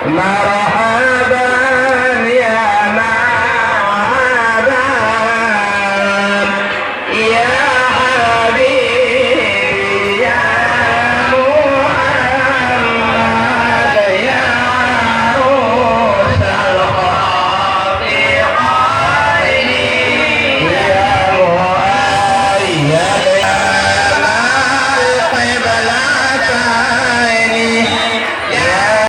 مرحبا يا معاذ يا حبيبي يا محمد يا عروس الخاطئين يا مؤيد يا القبلتين يا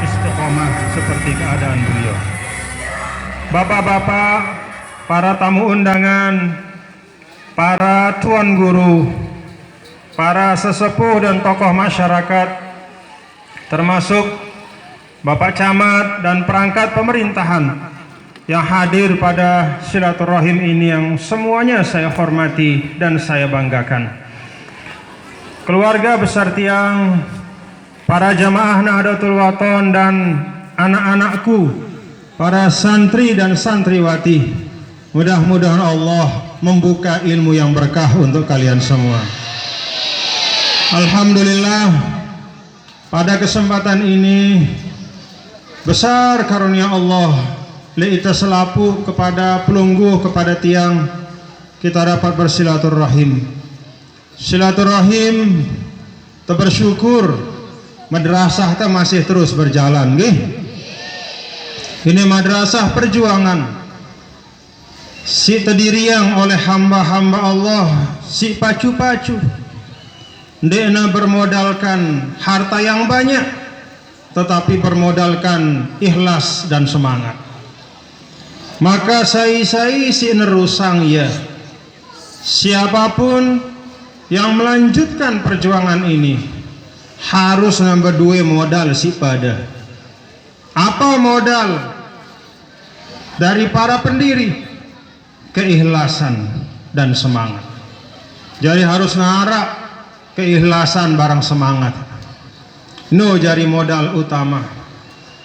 istiqomah seperti keadaan beliau. Bapak-bapak, para tamu undangan, para tuan guru, para sesepuh dan tokoh masyarakat, termasuk Bapak Camat dan perangkat pemerintahan yang hadir pada silaturahim ini yang semuanya saya hormati dan saya banggakan. Keluarga besar Tiang, para jamaah Nahdlatul Wathon dan anak-anakku, para santri dan santriwati, mudah-mudahan Allah membuka ilmu yang berkah untuk kalian semua. Alhamdulillah, pada kesempatan ini besar karunia Allah leita selapu kepada pelungguh, kepada Tiang, kita dapat bersilaturahim. Silaturahim bersyukur madrasah kita masih terus berjalan, nggih. Ini madrasah perjuangan, si terdiriang oleh hamba-hamba Allah, si pacu-pacu, ndekna bermodalkan harta yang banyak, tetapi bermodalkan ikhlas dan semangat. Maka si nerusang ya, siapapun yang melanjutkan perjuangan ini harus nomor 2 modal si pada. Apa modal dari para pendiri? Keikhlasan dan semangat. Jadi harus ngarap keikhlasan barang semangat. No jadi modal utama.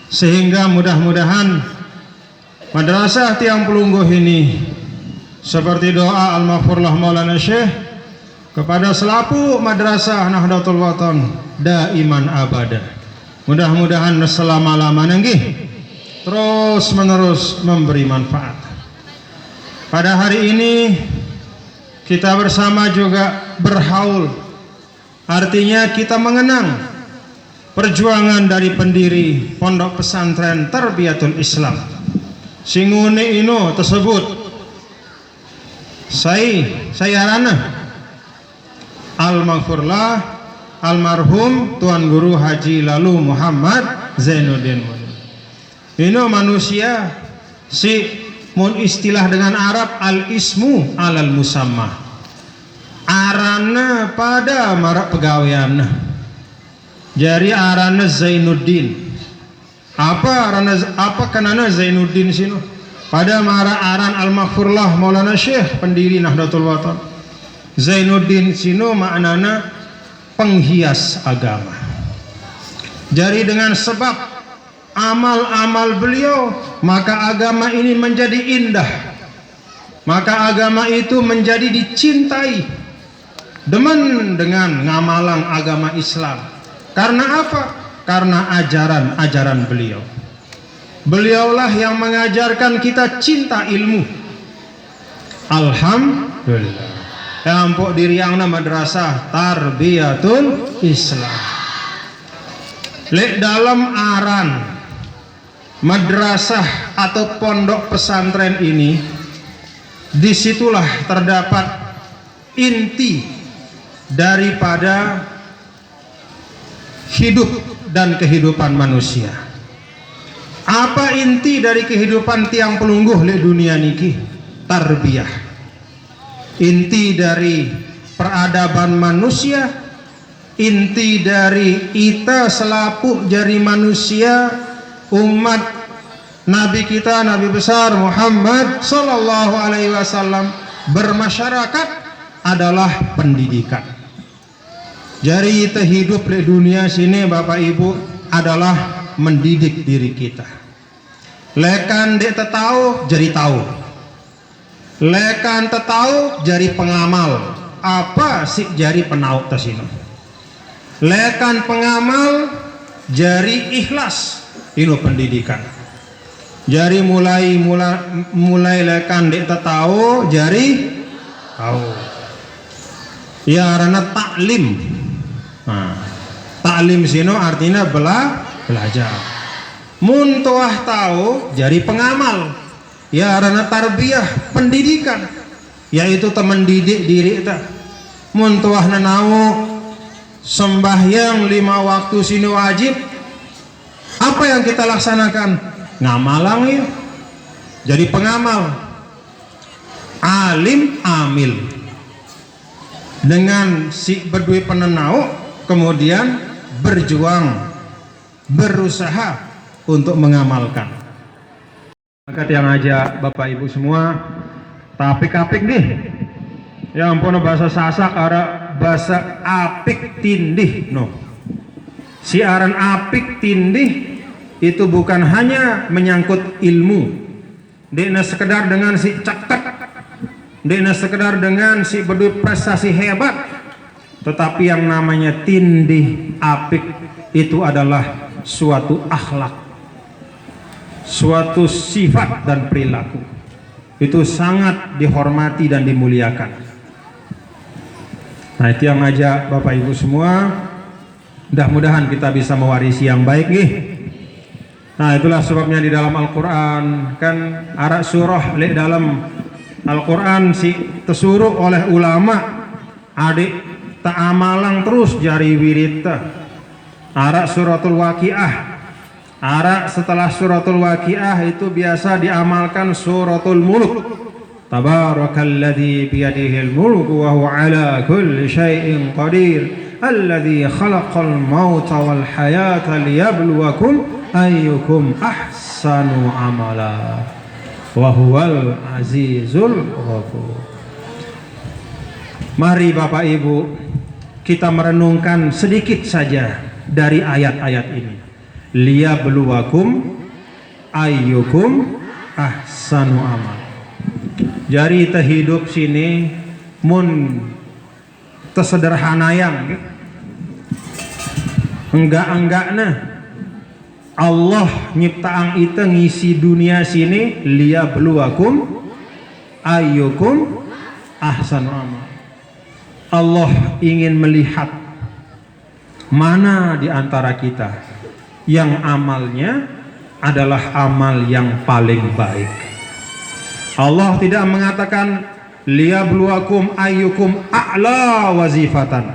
Sehingga mudah-mudahan madrasah Tiang Pelungguh ini seperti doa Al-Maghfurlah Maulana Syekh kepada selapu madrasah Nahdlatul Wathon daiman abada. Mudah-mudahan selama-lamanya terus menerus memberi manfaat. Pada hari ini kita bersama juga berhaul, artinya kita mengenang perjuangan dari pendiri Pondok Pesantren Tarbiyatul Islam Singune Ino tersebut. Saya rana Al-Maghfurlah almarhum Tuan Guru Haji Lalu Muhammad Zainuddin. Ini manusia si mun istilah dengan Arab al-ismu alal musamma, arana pada marak pegawaian. Jadi arana Zainuddin. Apa kenana Zainuddin sino? Pada mara aran Al-Maghfurlah Maulana Syekh pendiri Nahdlatul Wathon. Zainuddin sino maknana penghias agama. Jadi dengan sebab amal-amal beliau, maka agama ini menjadi indah, maka agama itu menjadi dicintai. Demen dengan ngamalang agama Islam. Karena apa? Karena ajaran-ajaran beliau. Beliaulah yang mengajarkan kita cinta ilmu. Alhamdulillah. Empok diriangna madrasah Tarbiyatul Islam. Lek dalam aran madrasah atau pondok pesantren ini, disitulah terdapat inti daripada hidup dan kehidupan manusia. Apa inti dari kehidupan tiang pelungguh di dunia niki? Tarbiyah. inti dari peradaban manusia, inti dari ita selaku jari manusia, umat Nabi kita, Nabi besar Muhammad Sallallahu Alaihi Wasallam, bermasyarakat adalah pendidikan. Jadi kita hidup di dunia sini Bapak Ibu adalah mendidik diri kita. Lekan dek tahu jadi tahu, lekan tahu jadi pengamal. Apa sih jari penauk tasino? Lekan pengamal jari ikhlas. Ini pendidikan. Jari mulai lekan dek tahu jari tahu. Ya karena taklim. Nah, taklim sino artinya belajar. Muntuah tahu jari pengamal. Ya karena tarbiyah pendidikan, yaitu teman didik diri kita. Muntuah nanau sembahyang 5 waktu sini wajib. Apa yang kita laksanakan? Ngamalang ya. Jadi pengamal, alim amil. Dengan si berdui penenau, kemudian berjuang, berusaha untuk mengamalkan. Maka yang aja Bapak Ibu semua, tapik-apik nih. Ya ampun, bahasa Sasak ada bahasa apik tindih no. Siaran apik tindih itu bukan hanya menyangkut ilmu. Dena sekedar dengan si cakep, dena sekedar dengan si berdua prestasi hebat, tetapi yang namanya tindih apik itu adalah suatu akhlak, suatu sifat dan perilaku. Itu sangat dihormati dan dimuliakan. Nah itu yang ngajak Bapak Ibu semua, mudah-mudahan kita bisa mewarisi yang baik nih. Nah itulah sebabnya di dalam Al-Quran kan arak surah li dalam Al-Quran si tersuruh oleh ulama adik tak amalang terus jari wirita. Arak suratul waqiah, arak setelah suratul waqiah itu biasa diamalkan suratul mulk. Tabarakalladzi biyadihil mulku wa huwa ala kulli syai'in qadir. Alladzi khalaqal mauta wal hayata liyabluwakum ayyukum ahsanu amala wa huwal azizul ghafur. Mari Bapak Ibu kita merenungkan sedikit saja dari ayat-ayat ini. Liyabluwakum ayyukum ahsanu amala. Jari kita hidup sini mun tersederhana yang enggak-enggakna Allah nyiptaan kita ngisi dunia sini liyabluwakum ayyukum ahsanu amal. Allah ingin melihat mana di antara kita yang amalnya adalah amal yang paling baik. Allah tidak mengatakan liyabluwakum ayyukum a'la wazifatan.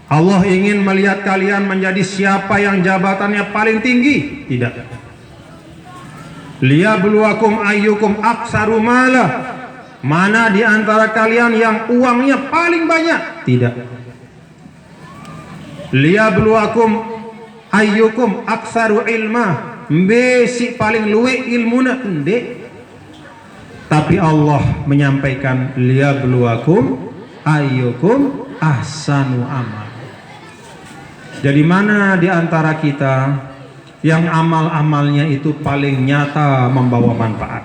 Allah ingin melihat kalian menjadi siapa yang jabatannya paling tinggi. Tidak. Liyabluwakum ayyukum aksaru mala. Mana di antara kalian yang uangnya paling banyak. Tidak. Liyabluwakum ayyukum aksaru ilma. Besi paling luwe ilmuna. Ndek. Tapi Allah menyampaikan liyabluwakum ayyukum ahsanu amal. Jadi mana di antara kita yang amal-amalnya itu paling nyata membawa manfaat?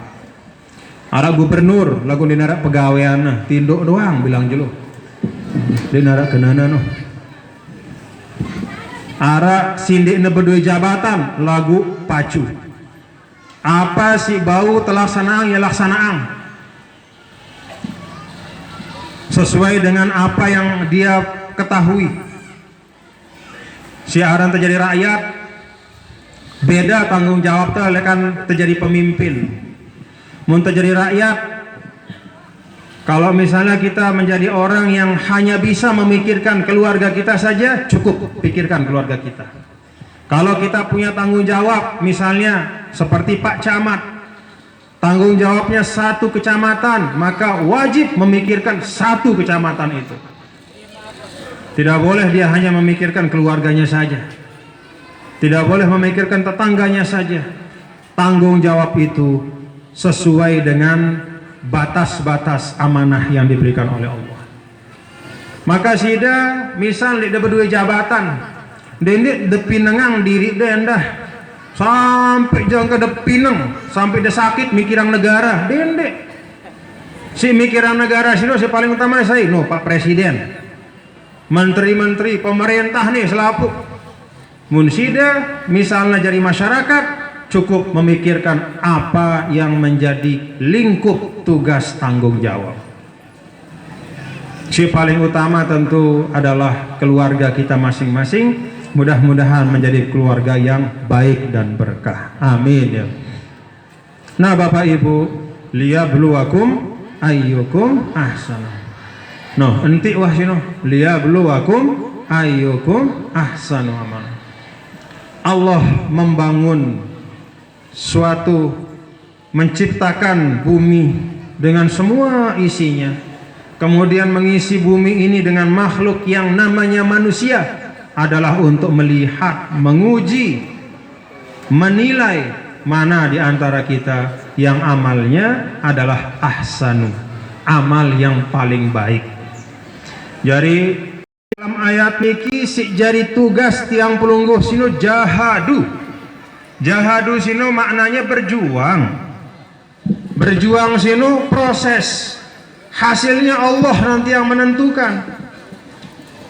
Ara gubernur lagu di narak pegawaian tinduk doang bilang jelo. Di narak kenana no. Ara sindik nebedui jabatan lagu pacu. Apa si bau telaksanaan ya laksanaan sesuai dengan apa yang dia ketahui. Siaran terjadi rakyat beda tanggung jawab kan terjadi pemimpin. Mun terjadi rakyat, kalau misalnya kita menjadi orang yang hanya bisa memikirkan keluarga kita saja, cukup pikirkan keluarga kita. Kalau kita punya tanggung jawab, misalnya seperti Pak Camat, tanggung jawabnya satu kecamatan, maka wajib memikirkan satu kecamatan itu. Tidak boleh dia hanya memikirkan keluarganya saja, tidak boleh memikirkan tetangganya saja. Tanggung jawab itu sesuai dengan batas-batas amanah yang diberikan oleh Allah. Maka sida misal dia berdua jabatan, dia depinengang diri dia endah sampai jangan ke depineng, sampai dia sakit mikiran negara, dia si mikiran negara sih si paling utama saya, no Pak Presiden, menteri-menteri pemerintah nih selapu. Mun sida misalnya jadi masyarakat, cukup memikirkan apa yang menjadi lingkup tugas tanggung jawab. Si paling utama tentu adalah keluarga kita masing-masing. Mudah-mudahan menjadi keluarga yang baik dan berkah. Amin ya. Nah Bapak Ibu, liyabluwakum ayyukum ahsanu. No, enti wah sino liyabluwakum ayyukum ahsanu amal. Allah membangun suatu, menciptakan bumi dengan semua isinya, kemudian mengisi bumi ini dengan makhluk yang namanya manusia, adalah untuk melihat, menguji, menilai mana di antara kita yang amalnya adalah ahsanu, amal yang paling baik. Jadi dalam ayat niki si jari tugas tiang pelungguh sino jahadu. Jahadu sino maknanya berjuang. Berjuang sino proses. Hasilnya Allah nanti yang menentukan.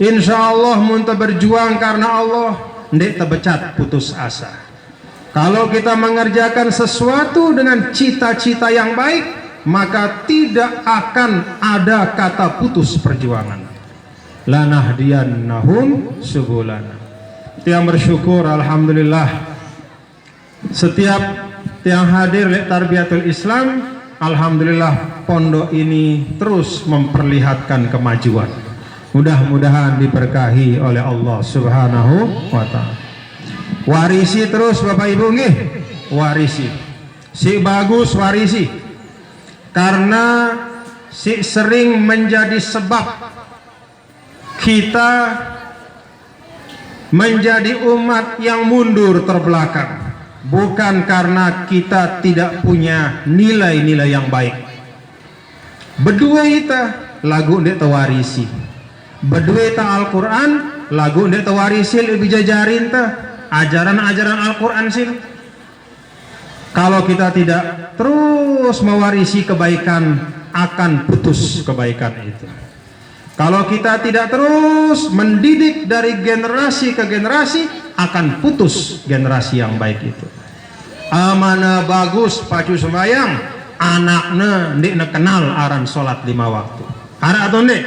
Insya Allah muntah berjuang karena Allah, ndak terbecat putus asa. Kalau kita mengerjakan sesuatu dengan cita-cita yang baik, maka tidak akan ada kata putus perjuangan. Lanahdiyannahum subulana. Tiang bersyukur alhamdulillah, setiap tiang hadir di Tarbiyatul Islam, alhamdulillah pondok ini terus memperlihatkan kemajuan. Mudah-mudahan diberkahi oleh Allah Subhanahu wa ta'ala. Warisi terus Bapak Ibu nggih, warisi. Si bagus warisi. Karena si sering menjadi sebab kita menjadi umat yang mundur terbelakang, bukan karena kita tidak punya nilai-nilai yang baik. Berdua kita lagu ndek tawarisi, berdua ta Al-Quran lagu ndek tawarisi lebih jajarin ta ajaran-ajaran Al-Quran sih. Kalau kita tidak terus mewarisi kebaikan, akan putus kebaikan itu. Kalau kita tidak terus mendidik dari generasi ke generasi, akan putus generasi yang baik itu. Amanah bagus pacu sembayang, anaknya ndik kenal aran sholat 5 waktu. Ada atau ndik?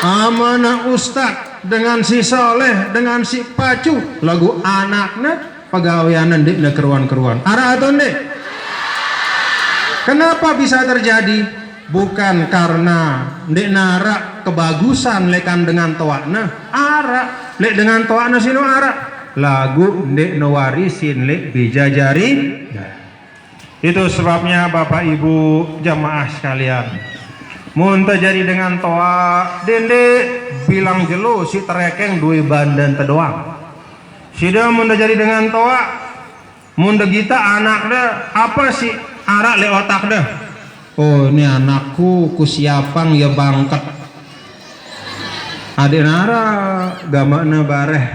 Amanah ustad dengan si soleh, dengan si pacu, lagu anaknya pegawaian ndik keruan-keruan. Ada atau ndik? Kenapa bisa terjadi? Bukan karena ndek narak kebagusan lekan dengan toakna, arak lek dengan toakna sino arak lagu ndek nawarisin lek bijajari. Itu sebabnya Bapak Ibu jamaah sekalian, mun terjadi dengan toa dende bilang jelo si terekeng duwe bandan tedoang. Sida mun terjadi dengan toa, mun gita anak dah apa si arak lek otak dah. Oh ini anakku kusiapang ya bangket. Adik nara gamakna bareh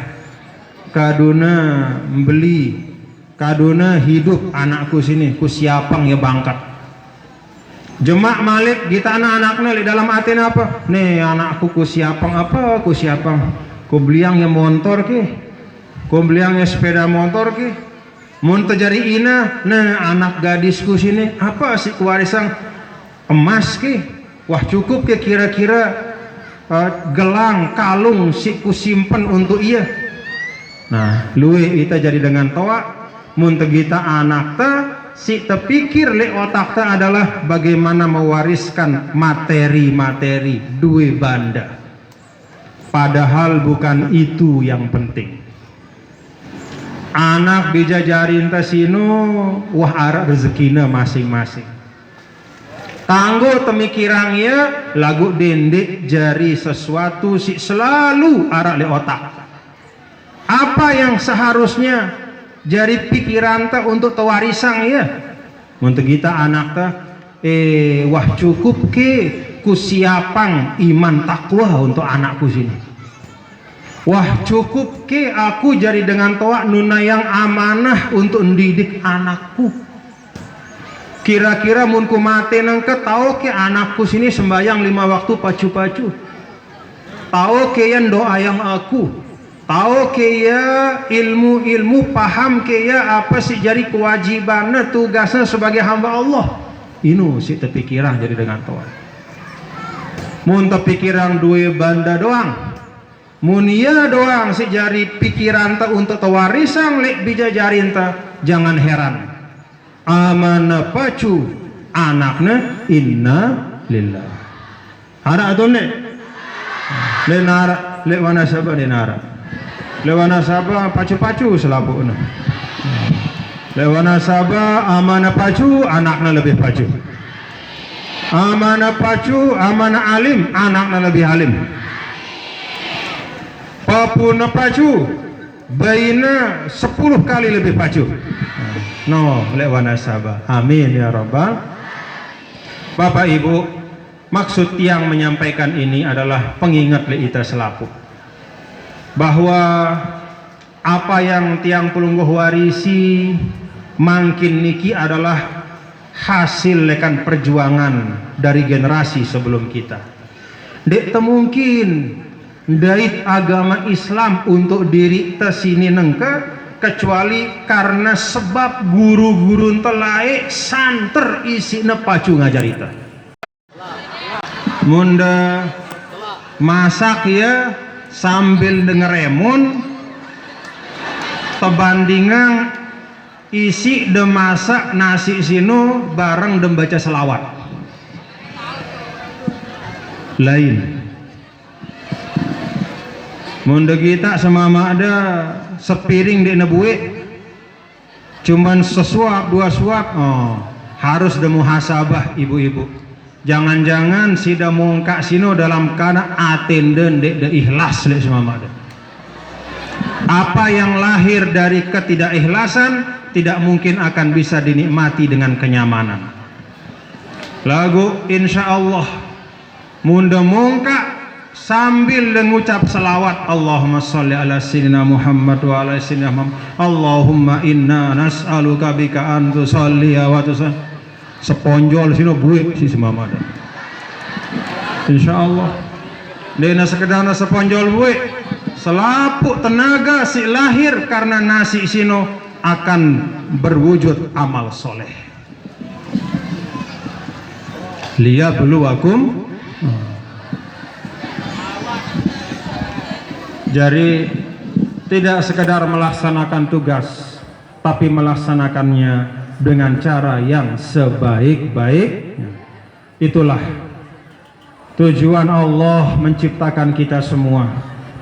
kaduna beli kaduna hidup anakku sini kusiapang ya bangket. Jemak malik kita anak-anaknya di dalam hati apa? Nih anakku kusiapang apa kusiapang? Ku beliang ya motor ki, ku beliang ya sepeda motor ki. Mun terjadi ina, nah anak gadisku sini apa sih kewarisan emas ki, wah cukup ke kira-kira gelang kalung si ku simpen untuk ia. Nah luwe kita jadi dengan toa mun tegita anak ta si terpikir le otak ta adalah bagaimana mewariskan materi-materi duwe banda, padahal bukan itu yang penting. anak bijajarin tasino wah ara rezekina masing-masing. Tanggo temikirangnya lagu dendek jari sesuatu si selalu arah le otak. Apa yang seharusnya jari pikiran ta untuk tawarisang ya. Untuk kita anak ta wah cukup ke kusiapang iman takwa untuk anakku sini. Wah cukup ke aku jari dengan toa nuna yang amanah untuk mendidik anakku. Kira-kira munku mate nengke tahu ke anakku sini sembayang 5 waktu pacu-pacu. Tahu ke yang doa yang aku. Tahu ke ya ilmu-ilmu paham ke ya apa sih jadi kewajibannya tugasnya sebagai hamba Allah. Inu si terpikiran jadi dengan toa. Mun terpikiran dua banda doang. Mun iya doang si jari pikiran ta untuk tawarisang lek bijajarin ta jangan heran. Amanah pacu anaknya inna lillah. Ada atau ne? Lenara, lewana sabah lenara. Lewana sabah pacu-pacu selapu na. Lewana sabah amanah pacu anaknya lebih pacu. Amanah pacu amanah alim anaknya lebih alim. Papuna pacu baina 10 kali lebih pacu. No, lewana sabah. Amin ya rabbal. Bapak Ibu, maksud yang menyampaikan ini adalah pengingat le ita selapu bahwa apa yang tiang pelungguh warisi mangkin niki adalah hasil lekan perjuangan dari generasi sebelum kita. Dek temungkin dait agama Islam untuk diri tesini nengke kecuali karena sebab guru-guru telai santer isi pacu ngajarita. Munda masak ya sambil denger remon tebandingan isi de masak nasi sino bareng de baca selawat lain. Munda kita semama ada sepiring di nebuik cuman sesuap 2 suap harus demu muhasabah ibu-ibu. Jangan-jangan sida mungkak sino dalam kana atenden de ikhlas le semama ada. Apa yang lahir dari ketidakikhlasan tidak mungkin akan bisa dinikmati dengan kenyamanan. Lagu insyaallah munda mungkak sambil mengucap selawat Allahumma sholli ala sayyidina Muhammad wa ala sayyidina Muhammad Allahumma inna nas'aluka bika an tusalli wa tusallim seponjol sino buik si semamada insyaallah dena sekedana seponjol buik selapuk tenaga si lahir karena nasi sino akan berwujud amal soleh liyabluwakum. Jadi tidak sekedar melaksanakan tugas tapi melaksanakannya dengan cara yang sebaik-baiknya. Itulah tujuan Allah menciptakan kita semua,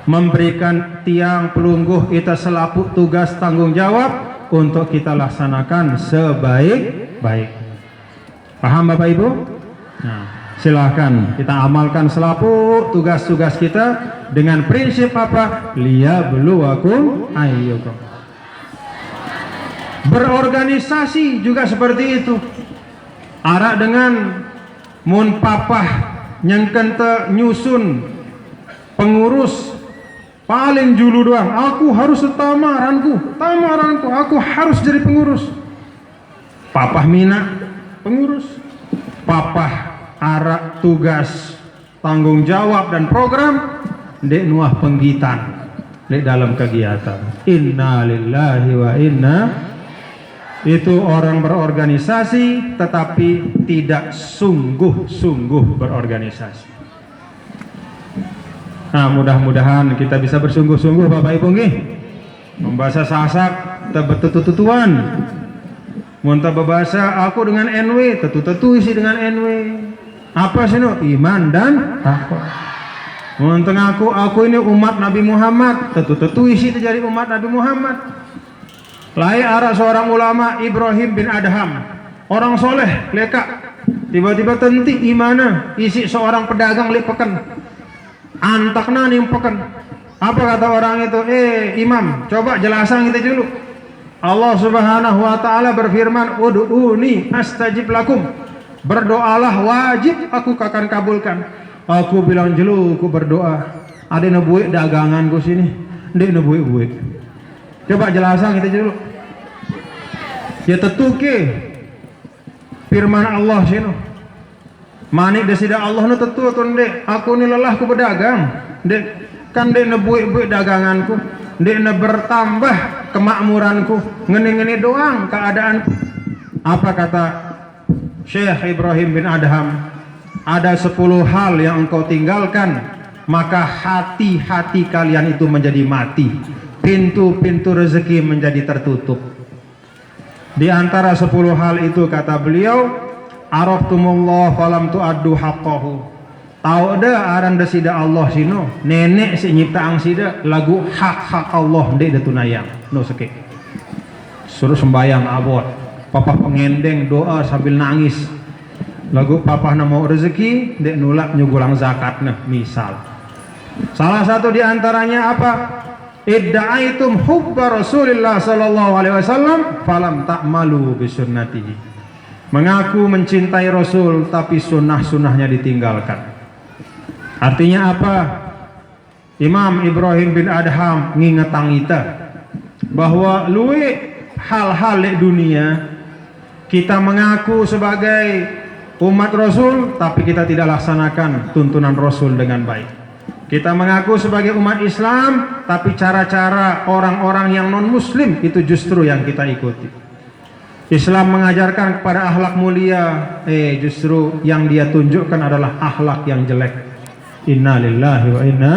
memberikan tiang pelungguh kita selaku tugas tanggung jawab untuk kita laksanakan sebaik-baiknya. Paham Bapak Ibu? Nah, silahkan kita amalkan selaku tugas-tugas kita dengan prinsip apa? Liyabluwakum ayyukum. Berorganisasi juga seperti itu. Arak dengan mun papah nyengkente nyusun pengurus paling julu doang. Aku harus tamaranku, aku harus jadi pengurus. Papah mina pengurus. Papah arak tugas tanggung jawab dan program dek nuah penggitan dek dalam kegiatan. Inna lillahi wa inna. Itu orang berorganisasi tetapi tidak sungguh-sungguh berorganisasi. Nah, mudah-mudahan kita bisa bersungguh-sungguh Bapak Ibu nggih. Membahasa sasak tebetututuan. Muntah berbahasa aku dengan NW, tetu-tetu isi dengan NW. Apa sih no? Iman dan takwa. Muntah aku ini umat Nabi Muhammad, tetu-tetu isi terjadi umat Nabi Muhammad. Lain arah seorang ulama Ibrahim bin Adham, orang soleh leka, tiba-tiba tenti imana isi seorang pedagang lek peken, antakna nih peken. Apa kata orang itu? Imam, coba jelasan kita dulu. Allah Subhanahu wa taala berfirman, "Ud'uni astajib lakum." Berdoalah wajib aku akan kabulkan. Aku bilang jelu, aku berdoa. Ada nebuik daganganku sini, ndek nebuik. Coba jelasan kita dulu. Ya tentu ke firman Allah sini. Manik desida Allah nu tentu atau ndek. Aku ni lelah ku berdagang. Ndek kan ndek nebuik daganganku. Ndek bertambah kemakmuranku. Ngene-ngene doang keadaanku. Apa kata Syekh Ibrahim bin Adham? Ada 10 hal yang engkau tinggalkan, maka hati-hati kalian itu menjadi mati. Pintu-pintu rezeki menjadi tertutup. Di antara 10 hal itu kata beliau, araftumullah falam tu'addu haqqahu. Tahu dah aran desida Allah sino, nenek si nyiptaan sida lagu hak Allah ndek detunayang. No seke. Suruh sembayang abot. Papa pengendeng doa sambil nangis. Lagu papa mau rezeki ndek nulak nyugulang zakatna misal. Salah satu di antaranya apa? Idda'aitum hubba Rasulillah sallallahu alaihi wasallam falam ta'malu bi sunnatihi. Mengaku mencintai Rasul tapi sunnah-sunnahnya ditinggalkan. Artinya apa? Imam Ibrahim bin Adham ngingetang kita bahwa luwe hal-hal di dunia kita mengaku sebagai umat Rasul tapi kita tidak laksanakan tuntunan Rasul dengan baik. Kita mengaku sebagai umat Islam, tapi cara-cara orang-orang yang non-Muslim itu justru yang kita ikuti. Islam mengajarkan kepada akhlak mulia, justru yang dia tunjukkan adalah akhlak yang jelek. Inna lillahi wa inna